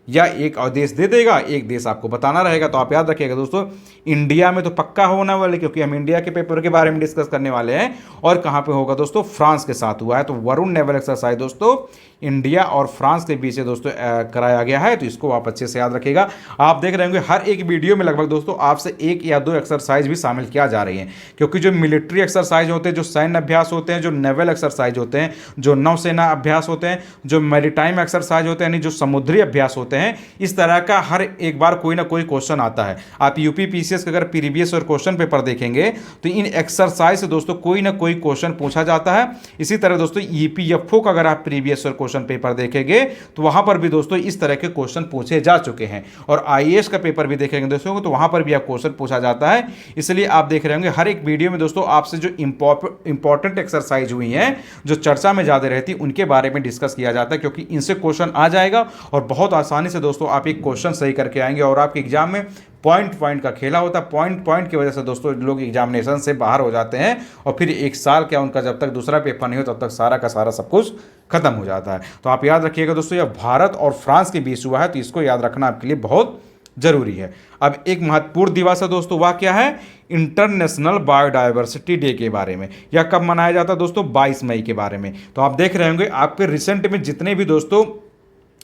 या एक देश दे देगा, एक देश आपको बताना रहेगा। तो आप याद रखिएगा दोस्तों इंडिया में तो पक्का होने वाले, क्योंकि हम इंडिया के पेपर के बारे में डिस्कस करने वाले हैं। और कहाँ पे होगा दोस्तों? फ्रांस के साथ हुआ है। तो वरुण नेवल एक्सरसाइज दोस्तों इंडिया और फ्रांस के बीच दोस्तों कराया गया है। तो इसको आप अच्छे से याद रखिएगा। आप देख रहे होंगे हर एक वीडियो में लगभग दोस्तों आपसे 1 या 2 एक्सरसाइज भी शामिल किया जा रही है, क्योंकि जो मिलिट्री एक्सरसाइज होते हैं, जो सैन्य अभ्यास होते हैं, जो नेवल एक्सरसाइज होते हैं, जो नौसेना अभ्यास होते हैं, जो मैरीटाइम एक्सरसाइज होते हैं, यानी जो समुद्री अभ्यास होते हैं, इस तरह का हर एक बार कोई ना कोई क्वेश्चन आता है। आप यूपी पीसीएस का अगर प्रीवियस और क्वेश्चन पेपर देखेंगे तो इन एक्सरसाइज से दोस्तों कोई ना कोई क्वेश्चन पूछा जाता है। इसी तरह दोस्तों ईपीएफओ का अगर आप प्रीवियस और क्वेश्चन पेपर देखेंगे तो वहां पर भी दोस्तों इस तरह के क्वेश्चन पूछे जा चुके हैं। और आईएएस का पेपर भी देखेंगे दोस्तों तो वहां पर भी आप क्वेश्चन पूछा जाता है। इसलिए आप देख रहे होंगे हर एक वीडियो में दोस्तों आपसे जो इंपॉर्टेंट एक्सरसाइज हुई हैं, जो चर्चा में ज्यादा रहती है, उनके बारे में डिस्कस किया जाता है, क्योंकि इनसे क्वेश्चन आ जाएगा और बहुत आसानी से दोस्तों आप एक क्वेश्चन सही करके आएंगे। और आपके एग्जाम में पॉइंट का खेला होता है। पॉइंट की वजह से दोस्तों लोग एग्जामिनेशन से बाहर हो जाते हैं और फिर 1 साल क्या उनका जब तक दूसरा पेपर नहीं हो तब तक सारा का सारा सब कुछ खत्म हो जाता है। तो आप याद रखिएगा दोस्तों, यह भारत और फ्रांस के बीच हुआ है, तो इसको याद रखना आपके लिए बहुत जरूरी है। अब एक महत्वपूर्ण दिवस है दोस्तों, वह क्या है? इंटरनेशनल बायोडाइवर्सिटी डे के बारे में। यह कब मनाया जाता है दोस्तों? 22 मई के बारे में। तो आप देख रहे होंगे आपके रिसेंट में जितने भी दोस्तों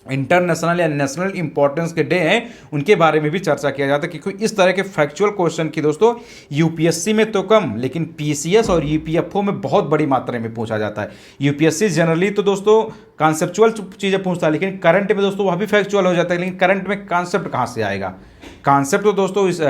इंटरनेशनल या नेशनल इंपॉर्टेंस के डे हैं उनके बारे में भी चर्चा किया जाता है, क्योंकि इस तरह के फैक्चुअल क्वेश्चन की दोस्तों यूपीएससी में तो कम लेकिन पीसीएस और यूपीएफओ में बहुत बड़ी मात्रा में पूछा जाता है। यूपीएससी जनरली तो दोस्तों कॉन्सेप्चुअल चीज़ें पूछता है, लेकिन करंट में दोस्तों वह भी फैक्चुअल हो जाता है, लेकिन करंट में कॉन्सेप्ट कहाँ से आएगा। कॉन्सेप्ट तो दोस्तों इस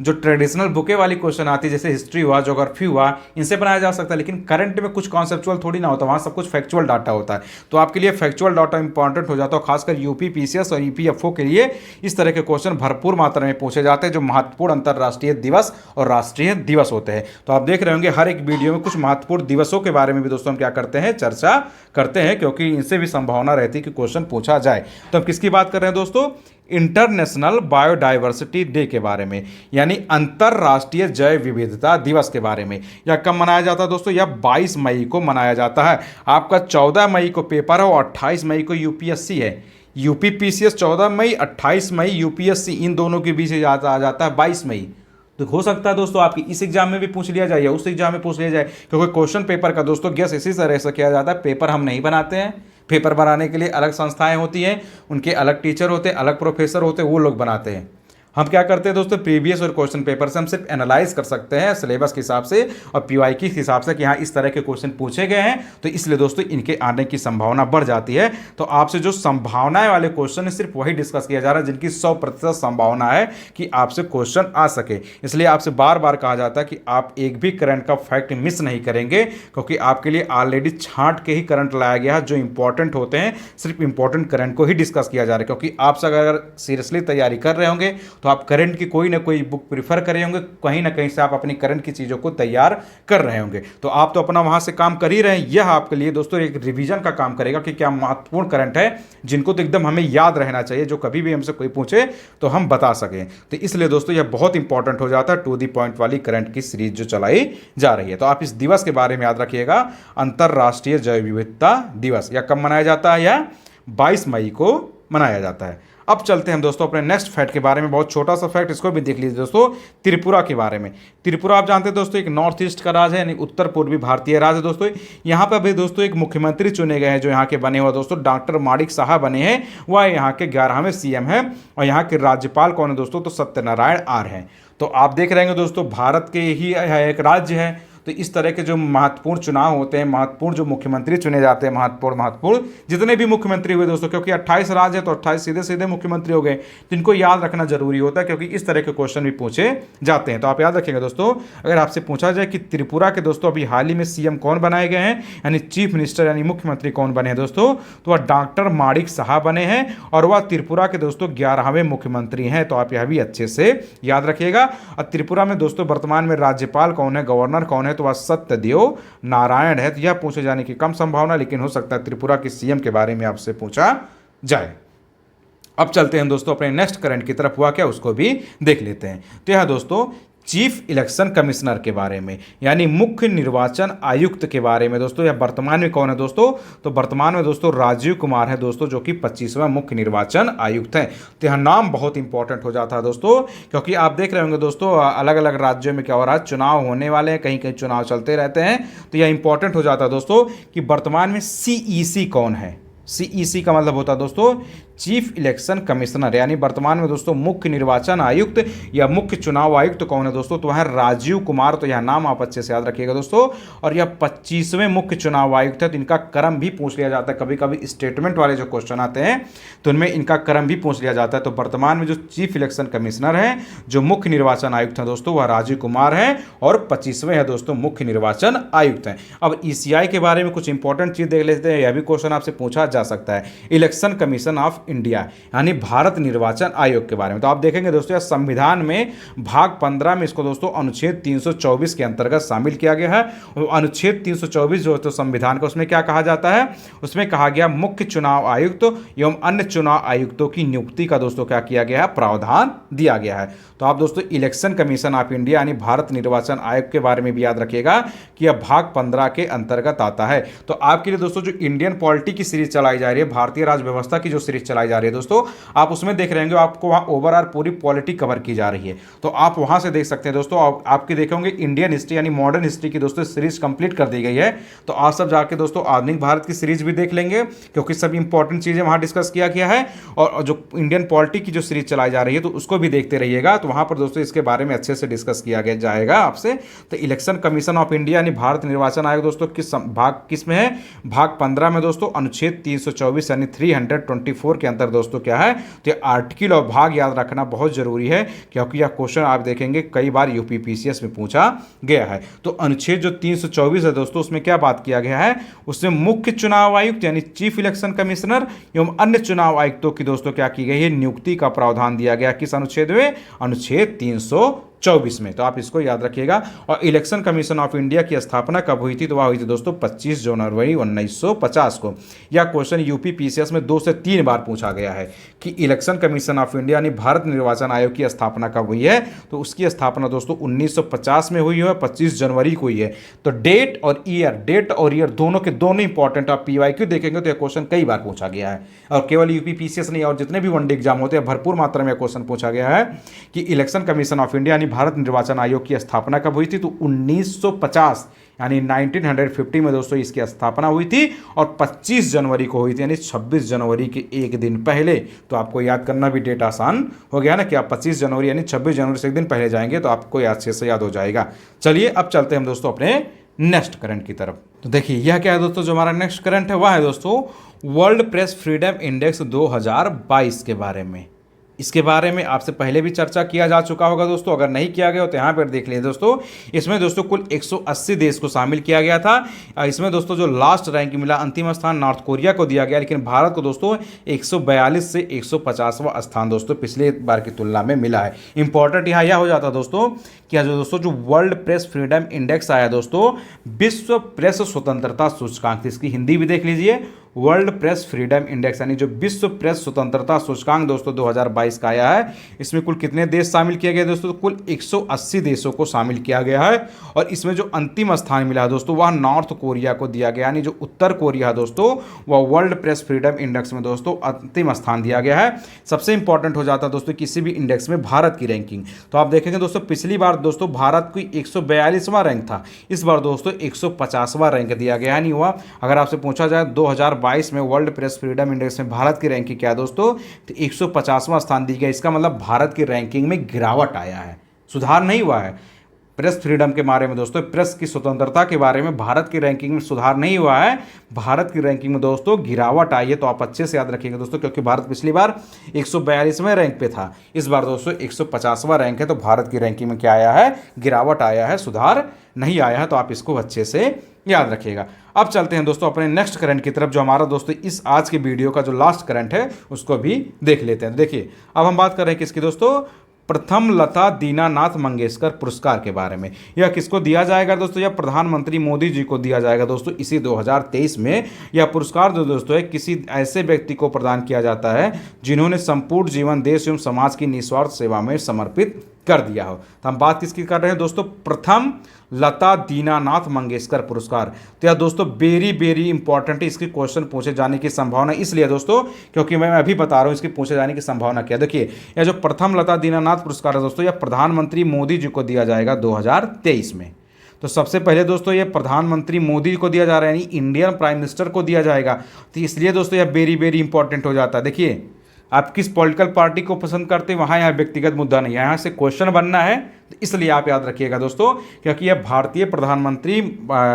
जो ट्रेडिशनल बुके वाली क्वेश्चन आती है जैसे हिस्ट्री हुआ, ज्योग्राफी हुआ, इनसे बनाया जा सकता है, लेकिन करंट में कुछ कॉन्सेप्चुअल थोड़ी ना होता, वहाँ सब कुछ फैक्चुअल डाटा होता है। तो आपके लिए फैक्चुअल डाटा इंपॉर्टेंट हो जाता है, खासकर यूपी पीसीएस और ईपीएफओ के लिए इस तरह के क्वेश्चन भरपूर मात्रा में पूछे जाते हैं, जो महत्वपूर्ण अंतर्राष्ट्रीय दिवस और राष्ट्रीय दिवस होते हैं। तो आप देख रहे होंगे हर एक वीडियो में कुछ महत्वपूर्ण दिवसों के बारे में भी दोस्तों हम क्या करते हैं, चर्चा करते हैं, क्योंकि इनसे भी संभावना रहती है कि क्वेश्चन पूछा जाए। तो हम किसकी बात कर रहे हैं दोस्तों, इंटरनेशनल बायोडाइवर्सिटी डे के बारे में, यानी अंतरराष्ट्रीय जैव विविधता दिवस के बारे में। यह कब मनाया जाता है दोस्तों, यह 22 मई को मनाया जाता है। आपका 14 मई को पेपर है और 28 मई को यूपीएससी है। यूपी पीसीएस 14 मई, 28 मई यूपीएससी, इन दोनों के बीच आ जाता है 22 मई। तो हो सकता है दोस्तों आपकी इस एग्जाम में भी पूछ लिया जाए या उस एग्जाम में पूछ लिया जाए, क्योंकि क्वेश्चन पेपर का दोस्तों गेस इसी तरह से किया जाता है। पेपर हम नहीं बनाते हैं, पेपर बनाने के लिए अलग संस्थाएं होती हैं, उनके अलग टीचर होते हैं, अलग प्रोफेसर होते हैं, वो लोग बनाते हैं। हम क्या करते हैं दोस्तों, प्रीवियस और क्वेश्चन पेपर से हम सिर्फ एनालाइज कर सकते हैं सिलेबस के हिसाब से और पीवाई के हिसाब से कि हाँ इस तरह के क्वेश्चन पूछे गए हैं, तो इसलिए दोस्तों इनके आने की संभावना बढ़ जाती है। तो आपसे जो संभावनाएं वाले क्वेश्चन है सिर्फ वही डिस्कस किया जा रहा है जिनकी 100% संभावना है कि आपसे क्वेश्चन आ सके। इसलिए आपसे बार बार कहा जाता है कि आप एक भी करंट का फैक्ट मिस नहीं करेंगे, क्योंकि आपके लिए ऑलरेडी छांट के ही करंट लाया गया है। जो इंपॉर्टेंट होते हैं सिर्फ इंपॉर्टेंट करंट को ही डिस्कस किया जा रहा है, क्योंकि आपसे अगर सीरियसली तैयारी कर रहे होंगे तो आप करंट की कोई ना कोई बुक प्रीफर कर रहे होंगे, कहीं ना कहीं से आप अपनी करंट की चीज़ों को तैयार कर रहे होंगे। तो आप तो अपना वहां से काम कर ही रहे हैं, यह आपके लिए दोस्तों एक रिवीजन का काम करेगा कि क्या महत्वपूर्ण करंट है जिनको तो एकदम हमें याद रहना चाहिए, जो कभी भी हमसे कोई पूछे तो हम बता सकें। तो इसलिए दोस्तों यह बहुत इंपॉर्टेंट हो जाता है टू दी पॉइंट वाली करंट की सीरीज जो चलाई जा रही है। तो आप इस दिवस के बारे में याद रखिएगा, अंतरराष्ट्रीय जैव विविधता दिवस। यह कब मनाया जाता है, यह 22 मई को मनाया जाता है। अब चलते हैं हम दोस्तों अपने नेक्स्ट फैक्ट के बारे में, बहुत छोटा सा फैक्ट, इसको भी देख लीजिए दोस्तों, त्रिपुरा के बारे में। त्रिपुरा आप जानते हैं दोस्तों एक नॉर्थ ईस्ट का राज्य है, यानी उत्तर पूर्वी भारतीय राज्य है दोस्तों। यहाँ पर भी दोस्तों एक मुख्यमंत्री चुने गए हैं जो यहाँ के बने हुए दोस्तों डॉक्टर माणिक साहा बने हैं, वह यहाँ के 11वें सीएम हैं। और यहाँ के राज्यपाल कौन है दोस्तों, तो सत्यनारायण आर्य हैं। तो आप देख रहे हैं दोस्तों भारत के ही एक राज्य है, तो इस तरह के जो महत्वपूर्ण चुनाव होते हैं, महत्वपूर्ण जो मुख्यमंत्री चुने जाते हैं, महत्वपूर्ण जितने भी मुख्यमंत्री हुए दोस्तों, क्योंकि 28 राज्य है तो 28 सीधे सीधे मुख्यमंत्री हो गए, तो इनको याद रखना जरूरी होता है, क्योंकि इस तरह के क्वेश्चन भी पूछे जाते हैं। तो आप याद रखिएगा दोस्तों, अगर आपसे पूछा जाए कि त्रिपुरा के दोस्तों अभी हाल ही में सीएम कौन बनाए गए हैं, यानी चीफ मिनिस्टर यानी मुख्यमंत्री कौन बने हैं दोस्तों, तो वह डॉक्टर माणिक साहा बने हैं और वह त्रिपुरा के दोस्तों 11वें मुख्यमंत्री हैं। तो आप यह भी अच्छे से याद रखिएगा। और त्रिपुरा में दोस्तों वर्तमान में राज्यपाल कौन है, गवर्नर कौन है, तो वह सत्यदेव नारायण है। तो यह पूछे जाने की कम संभावना, लेकिन हो सकता है त्रिपुरा के सीएम के बारे में आपसे पूछा जाए। अब चलते हैं दोस्तों अपने नेक्स्ट करंट की तरफ, हुआ क्या उसको भी देख लेते हैं। तो यह दोस्तों चीफ इलेक्शन कमिश्नर के बारे में, यानी मुख्य निर्वाचन आयुक्त के बारे में दोस्तों, यह वर्तमान में कौन है दोस्तों, तो वर्तमान में दोस्तों राजीव कुमार है दोस्तों, जो कि 25वां मुख्य निर्वाचन आयुक्त हैं। तो यह नाम बहुत इंपॉर्टेंट हो जाता है दोस्तों, क्योंकि आप देख रहे होंगे दोस्तों अलग अलग राज्यों में क्या हो रहा है, चुनाव होने वाले हैं, कहीं कहीं चुनाव चलते रहते हैं। तो यह इंपॉर्टेंट हो जाता है दोस्तों कि वर्तमान में सीईसी कौन है। सीईसी का मतलब होता है दोस्तों चीफ इलेक्शन कमिश्नर, यानी वर्तमान में दोस्तों मुख्य निर्वाचन आयुक्त या मुख्य चुनाव आयुक्त तो कौन है दोस्तों, तो वह राजीव कुमार। तो यह नाम आप अच्छे से याद रखिएगा दोस्तों। और यह 25वें मुख्य चुनाव आयुक्त है, तो इनका क्रम भी पूछ लिया जाता है। कभी कभी स्टेटमेंट वाले जो क्वेश्चन आते हैं तो उनमें इनका क्रम भी पूछ लिया जाता है। तो वर्तमान में जो चीफ इलेक्शन कमिश्नर है, जो मुख्य निर्वाचन आयुक्त है दोस्तों, वह राजीव कुमार है और 25वें है दोस्तों मुख्य निर्वाचन आयुक्त हैं। अब ईसीआई के बारे में कुछ इंपॉर्टेंट चीज देख लेते हैं, यह भी क्वेश्चन आपसे पूछा जा सकता है। इलेक्शन कमीशन ऑफ इंडिया यानी भारत निर्वाचन आयोग के बारे में। तो आप देखेंगे दोस्तों संविधान में भाग 15 में इसको दोस्तों अनुच्छेद 324 के अंतर्गत शामिल किया गया है। अनुच्छेद 324 जो तो संविधान का, उसमें क्या कहा जाता है, उसमें कहा गया मुख्य चुनाव आयुक्त एवं अन्य चुनाव आयुक्तों की नियुक्ति का दोस्तों क्या किया गया है, प्रावधान दिया गया है। तो आप दोस्तों इलेक्शन कमीशन ऑफ इंडिया यानी भारत निर्वाचन आयोग के बारे में भी याद रखिएगा कि यह भाग 15 के अंतर्गत आता है। तो आपके लिए दोस्तों जो इंडियन पॉलिटी की सीरीज चलाई जा रही है, भारतीय राज्य व्यवस्था की जो सीरीज चलाई जा रही है दोस्तों, आप उसमें देख रहे होंगे, आपको वहाँ ओवरऑल पूरी पॉलिटी कवर की जा रही है, तो आप वहाँ से देख सकते हैं दोस्तों। आपके देखे होंगे इंडियन हिस्ट्री यानी मॉडर्न हिस्ट्री की दोस्तों सीरीज कंप्लीट कर दी गई है, तो आप सब जाके दोस्तों आधुनिक भारत की सीरीज भी देख लेंगे, क्योंकि सभी इंपॉर्टेंट चीज़ें वहाँ डिस्कस किया गया है। और जो इंडियन पॉलिटी की जो सीरीज चलाई जा रही है तो उसको भी देखते रहिएगा, तो वहाँ पर दोस्तों इसके बारे में अच्छे से डिस्कस किया गया जाएगा आपसे। तो इलेक्शन कमीशन ऑफ इंडिया यानी भारत निर्वाचन आयोग दोस्तों किस में है, भाग 15 में दोस्तों अनुच्छेद 324 यानी 324 के अंतर दोस्तों क्या है, तो ये आर्टिकल और भाग याद रखना बहुत जरूरी है, क्योंकि यह क्वेश्चन आप देखेंगे कई बार यूपी पीसीएस में पूछा गया है। तो अनुच्छेद जो 324 है दोस्तों, उसमें क्या बात किया गया है, उसमें मुख्य चुनाव आयुक्त यानी चीफ इलेक्शन कमिश्नर एवं अन्य चुनाव आयुक्तों की दोस्तों क्या की गई है, नियुक्ति का प्रावधान दिया गया। किस अनुच्छेद में, अनुच्छेद 324 में, तो आप इसको याद रखिएगा। और इलेक्शन कमीशन ऑफ इंडिया की स्थापना कब हुई थी, तो वह हुई थी दोस्तों 25 जनवरी 1950 को। यह क्वेश्चन यूपी पीसीएस में 2 से 3 बार पूछा गया है कि इलेक्शन कमीशन ऑफ इंडिया यानी भारत निर्वाचन आयोग की स्थापना कब हुई है, तो उसकी स्थापना दोस्तों 1950 में हुई है, 25 जनवरी को हुई है। तो डेट और ईयर दोनों के दोनों इंपॉर्टेंट, आप पीवाईक्यू देखेंगे तो यह क्वेश्चन कई बार पूछा गया है, और केवल यूपी पीसीएस नहीं, और जितने भी वनडे एग्जाम होते हैं भरपूर मात्रा में क्वेश्चन पूछा गया है कि इलेक्शन कमीशन ऑफ इंडिया यानी भारत निर्वाचन आयोग की स्थापना कब हुई थी, तो 1950 यानी 1950 में दोस्तों इसकी स्थापना हुई थी, और 25 जनवरी को हुई थी यानी 26 जनवरी के एक दिन पहले। तो आपको याद करना भी डेट आसान हो गया ना कि आप 25 जनवरी यानी 26 जनवरी से एक दिन पहले जाएंगे तो आपको अच्छे से याद हो जाएगा। चलिए अब चलते हैं हम दोस्तों अपने नेक्स्ट करंट की तरफ। तो देखिए यह क्या है दोस्तों, जो हमारा नेक्स्ट करंट है वह है दोस्तों वर्ल्ड प्रेस फ्रीडम इंडेक्स 2022 के बारे में। इसके बारे में आपसे पहले भी चर्चा किया जा चुका होगा दोस्तों, अगर नहीं किया गया हो तो यहाँ पर देख लीजिए दोस्तों। इसमें दोस्तों कुल 180 देश को शामिल किया गया था। इसमें दोस्तों जो लास्ट रैंक मिला, अंतिम स्थान नॉर्थ कोरिया को दिया गया, लेकिन भारत को दोस्तों 142 से 150वां स्थान दोस्तों पिछले बार की तुलना में मिला है। इंपॉर्टेंट यहाँ यह हो जाता दोस्तों कि जो वर्ल्ड प्रेस फ्रीडम इंडेक्स आया दोस्तों, विश्व प्रेस स्वतंत्रता सूचकांक, इसकी हिंदी भी देख लीजिए, वर्ल्ड प्रेस फ्रीडम इंडेक्स यानी जो विश्व प्रेस स्वतंत्रता सूचकांक दोस्तों 2022 का आया है। इसमें कुल कितने देश शामिल किए गए दोस्तों, तो कुल 180 देशों को शामिल किया गया है, और इसमें जो अंतिम स्थान मिला है दोस्तों वह नॉर्थ कोरिया को दिया गया, यानी जो उत्तर कोरिया है दोस्तों वह वर्ल्ड प्रेस फ्रीडम इंडेक्स में दोस्तों अंतिम स्थान दिया गया है। सबसे इंपॉर्टेंट हो जाता है दोस्तों किसी भी इंडेक्स में भारत की रैंकिंग, तो आप देखेंगे दोस्तों पिछली बार दोस्तों भारत को 142वां रैंक था, इस बार दोस्तों 150वां रैंक दिया गया, यानी हुआ अगर आपसे पूछा जाए 2022 में वर्ल्ड प्रेस फ्रीडम इंडेक्स में भारत की रैंकिंग क्या है दोस्तों, तो 150वां स्थान दी गया। इसका मतलब भारत की रैंकिंग में गिरावट आया है, सुधार नहीं हुआ है। प्रेस फ्रीडम के बारे में दोस्तों, प्रेस की स्वतंत्रता के बारे में भारत की रैंकिंग में सुधार नहीं हुआ है, भारत की रैंकिंग में दोस्तों गिरावट आई है। तो आप अच्छे से याद रखिएगा दोस्तों, क्योंकि भारत पिछली बार 142वें रैंक पे था, इस बार दोस्तों 150वां रैंक है, तो भारत की रैंकिंग में क्या आया है, गिरावट आया है, सुधार नहीं आया है। तो आप इसको अच्छे से याद रखिएगा। अब चलते हैं दोस्तों अपने नेक्स्ट करंट की तरफ, जो हमारा दोस्तों इस आज के वीडियो का जो लास्ट करंट है उसको भी देख लेते हैं। देखिए अब हम बात कर रहे हैं किसकी दोस्तों, प्रथम लता दीनानाथ मंगेशकर पुरस्कार के बारे में। यह किसको दिया जाएगा दोस्तों, यह प्रधानमंत्री मोदी जी को दिया जाएगा दोस्तों इसी 2023 में। यह पुरस्कार जो दोस्तों है किसी ऐसे व्यक्ति को प्रदान किया जाता है जिन्होंने संपूर्ण जीवन देश एवं समाज की निस्वार्थ सेवा में समर्पित कर दिया हो। तो हम बात किसकी कर रहे हैं दोस्तों, प्रथम लता दीनानाथ मंगेशकर पुरस्कार। तो यह दोस्तों वेरी इंपॉर्टेंट है, इसके क्वेश्चन पूछे जाने की संभावना इसलिए दोस्तों क्योंकि मैं अभी बता रहा हूँ इसके पूछे जाने की संभावना क्या। देखिए यह जो प्रथम लता दीनानाथ पुरस्कार है दोस्तों, यह प्रधानमंत्री मोदी जी को दिया जाएगा 2023 में। तो सबसे पहले दोस्तों ये प्रधानमंत्री मोदी को दिया जा रहा है, यानी इंडियन प्राइम मिनिस्टर को दिया जाएगा। तो इसलिए दोस्तों यह वेरी इंपॉर्टेंट हो जाता है। देखिए आप किस पॉलिटिकल पार्टी को पसंद करते हैं, वहाँ यहाँ व्यक्तिगत मुद्दा नहीं है, यहाँ से क्वेश्चन बनना है, तो इसलिए आप याद रखिएगा दोस्तों, क्योंकि यह भारतीय प्रधानमंत्री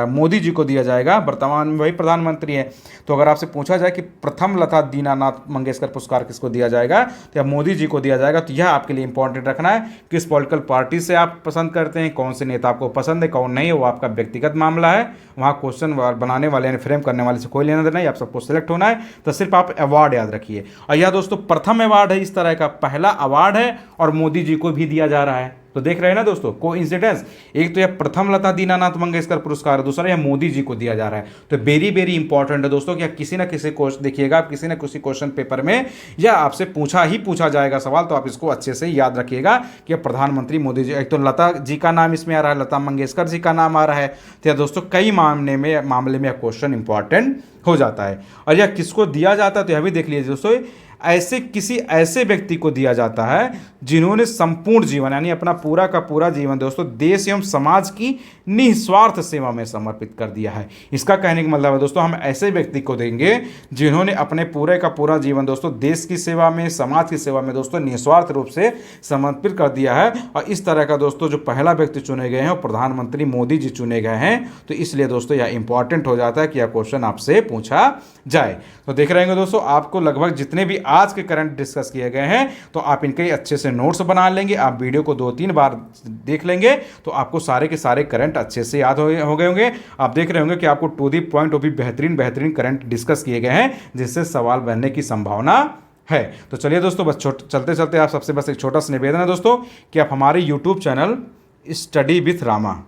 मोदी जी को दिया जाएगा, वर्तमान में वही प्रधानमंत्री है। तो अगर आपसे पूछा जाए कि प्रथम लता दीनानाथ मंगेशकर पुरस्कार किसको दिया जाएगा, तो यह मोदी जी को दिया जाएगा। तो यह आपके लिए इंपॉर्टेंट रखना है, किस पॉलिटिकल पार्टी से आप पसंद करते हैं, कौन से नेता आपको पसंद है, कौन नहीं है, वो आपका व्यक्तिगत मामला है। वहाँ क्वेश्चन बनाने वाले यानी फ्रेम करने वाले से कोई लेना देना नहीं, आप सबको सिलेक्ट होना है। तो सिर्फ आप अवार्ड याद रखिए। और यह दोस्तों प्रथम अवार्ड है, इस तरह का पहला अवार्ड है और मोदी जी को भी दिया जा रहा है। तो देख रहे हैं ना दोस्तों कोइंसिडेंस, एक तो यह प्रथम लता दीनानाथ मंगेशकर पुरस्कार है, दूसरा यह मोदी जी को दिया जा रहा है। तो वेरी इंपॉर्टेंट है दोस्तों कि किसी ना किसी क्वेश्चन देखिएगा, किसी ना किसी क्वेश्चन पेपर में या आपसे पूछा जाएगा सवाल, तो आप इसको अच्छे से याद रखिएगा कि प्रधानमंत्री मोदी जी, एक तो लता जी का नाम इसमें आ रहा है, लता मंगेशकर जी का नाम आ रहा है। तो दोस्तों कई मामले में यह क्वेश्चन इंपॉर्टेंट हो जाता है। और यह किसको दिया जाता है तो यह भी देख लीजिए दोस्तों, ऐसे किसी ऐसे व्यक्ति को दिया जाता है जिन्होंने संपूर्ण जीवन यानी अपना पूरा का पूरा जीवन दोस्तों देश एवं समाज की निस्वार्थ सेवा में समर्पित कर दिया है। इसका कहने का मतलब है दोस्तों हम ऐसे व्यक्ति को देंगे जिन्होंने अपने पूरे का पूरा जीवन दोस्तों देश की सेवा में, समाज की सेवा में दोस्तों निस्वार्थ रूप से समर्पित कर दिया है। और इस तरह का दोस्तों जो पहला व्यक्ति चुने गए हैं वो प्रधानमंत्री मोदी जी चुने गए हैं। तो इसलिए दोस्तों यह इंपॉर्टेंट हो जाता है कि यह क्वेश्चन आपसे पूछा जाए। तो देख रहे हैं दोस्तों आपको लगभग जितने भी आज के करंट डिस्कस किए गए हैं तो आप इनके अच्छे से नोट्स बना लेंगे। आप वीडियो को 2-3 बार देख लेंगे तो आपको सारे के सारे करंट अच्छे से याद हो गए होंगे। आप देख रहे होंगे कि आपको टू दी पॉइंट वो भी बेहतरीन करंट डिस्कस किए गए हैं जिससे सवाल बनने की संभावना है। तो चलिए दोस्तों बस चलते चलते आप सबसे बस एक छोटा सा निवेदन है दोस्तों कि आप हमारे YouTube channel study with Rama,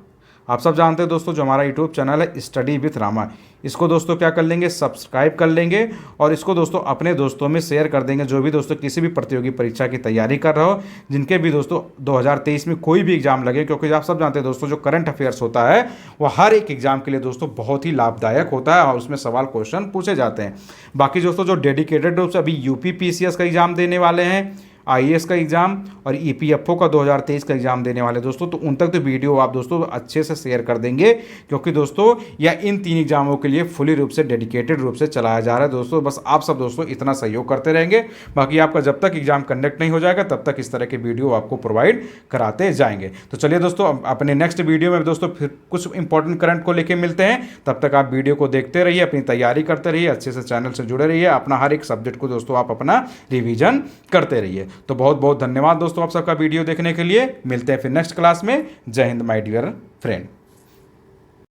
आप सब जानते हैं दोस्तों जो हमारा यूट्यूब चैनल है स्टडी विथ रामा, इसको दोस्तों क्या कर लेंगे, सब्सक्राइब कर लेंगे और इसको दोस्तों अपने दोस्तों में शेयर कर देंगे जो भी दोस्तों किसी भी प्रतियोगी परीक्षा की तैयारी कर रहे हो, जिनके भी दोस्तों 2023 में कोई भी एग्जाम लगे। क्योंकि आप सब जानते हैं दोस्तों जो करंट अफेयर्स होता है वह हर एक एग्जाम के लिए दोस्तों बहुत ही लाभदायक होता है और उसमें सवाल क्वेश्चन पूछे जाते हैं। बाकी दोस्तों जो डेडिकेटेड रूप से अभी यूपी PCS का एग्जाम देने वाले हैं, IAS का एग्ज़ाम और EPFO का 2023 का एग्ज़ाम देने वाले दोस्तों, तो उन तक तो वीडियो आप दोस्तों अच्छे से शेयर कर देंगे क्योंकि दोस्तों या इन 3 एग्जामों के लिए फुली रूप से डेडिकेटेड रूप से चलाया जा रहा है दोस्तों। बस आप सब दोस्तों इतना सहयोग करते रहेंगे। बाकी आपका जब तक एग्जाम कंडक्ट नहीं हो जाएगा तब तक इस तरह के वीडियो आपको प्रोवाइड कराते जाएंगे। तो चलिए दोस्तों अपने नेक्स्ट वीडियो में दोस्तों फिर कुछ इंपॉर्टेंट करंट को लेकर मिलते हैं। तब तक आप वीडियो को देखते रहिए, अपनी तैयारी करते रहिए, अच्छे से चैनल से जुड़े रहिए, अपना हर एक सब्जेक्ट को दोस्तों आप अपना रिविजन करते रहिए। तो बहुत बहुत धन्यवाद दोस्तों आप सबका वीडियो देखने के लिए। मिलते हैं फिर नेक्स्ट क्लास में। जय हिंद माय डियर फ्रेंड।